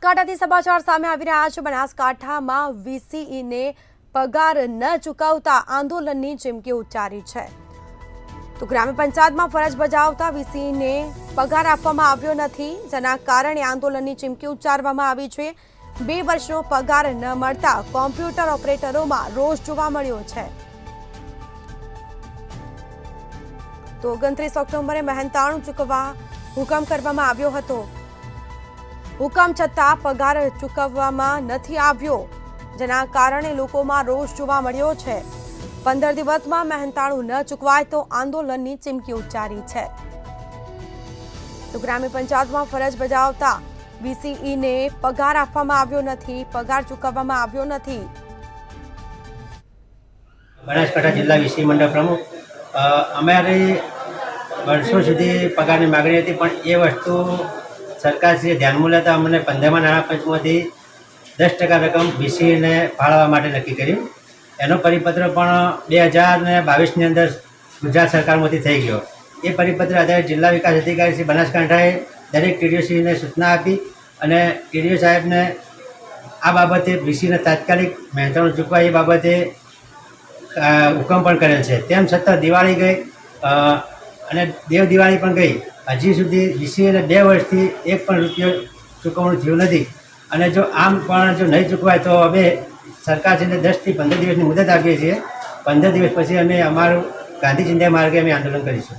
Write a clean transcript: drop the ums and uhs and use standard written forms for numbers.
બનાસકાંઠાથી સમાચાર સામે આવી રહ્યા છે। બનાસકાંઠામાં વીસીઈને પગાર ન ચૂકવતા આંદોલનની ચીમકી ઉચ્ચારી છે। તો ગ્રામ્ય પંચાયતમાં ફરજ બજાવતા વીસીઈને પગાર આપવામાં આવ્યો નથી, જેના કારણે આંદોલનની ચીમકી ઉચ્ચારવામાં આવી છે। 2 વર્ષનો પગાર ન મળતા કોમ્પ્યુટર ઓપરેટરોમાં રોષ જોવા મળ્યો છે। તો 29 ઓક્ટોબરે મહેનતાણું ચૂકવવા હુકમ કરવામાં આવ્યો હતો। હુકમ છતાં પગાર ચૂકવવામાં નથી આવ્યો, જેના કારણે લોકોમાં રોષ જોવા મળ્યો છે। 15 દિવસમાં મહેનતાણું ન ચૂકવાય તો આંદોલનની ચીમકી ઉચ્ચારી છે। તો ગ્રામ્ય પંચાયતમાં ફરજ બજાવતા વીસીઈને પગાર આપવામાં આવ્યો નથી, પગાર ચૂકવવામાં આવ્યો નથી। બનાસકાંઠા જિલ્લા વીસી મંડળ પ્રમુખ અમારી વર્ષો સુધી પગારની માગણી હતી, પણ એ વસ્તુ સરકારશ્રીએ ધ્યાનમાં લેતા અમને 15મા નાણાં પંચમાંથી 10% રકમ વીસીને ફાળવવા માટે નક્કી કર્યું। એનો પરિપત્ર પણ 2022ની અંદર ગુજરાત સરકારમાંથી થઈ ગયો। એ પરિપત્ર આધારે જિલ્લા વિકાસ અધિકારી શ્રી બનાસકાંઠાએ દરેક ટીડીઓશ્રીને સૂચના આપી અને ટીડીઓ સાહેબને આ બાબતે વીસીને તાત્કાલિક મહેનતાણું ચૂકવા એ બાબતે હુકમ પણ કરેલ છે। તેમ છતાં દિવાળી ગઈ અને દેવ દિવાળી પણ ગઈ, હજી સુધી વીસીને 2 વર્ષથી 1 પણ રૂપિયો ચૂકવણું થયું નથી। અને જો આમ પણ જો નહીં ચૂકવાય તો અમે સરકારશ્રીને 10 થી 15 દિવસની મુદત આપીએ છીએ। 15 દિવસ પછી અમે અમારું ગાંધી ચિંધ્યા માર્ગે અમે આંદોલન કરીશું।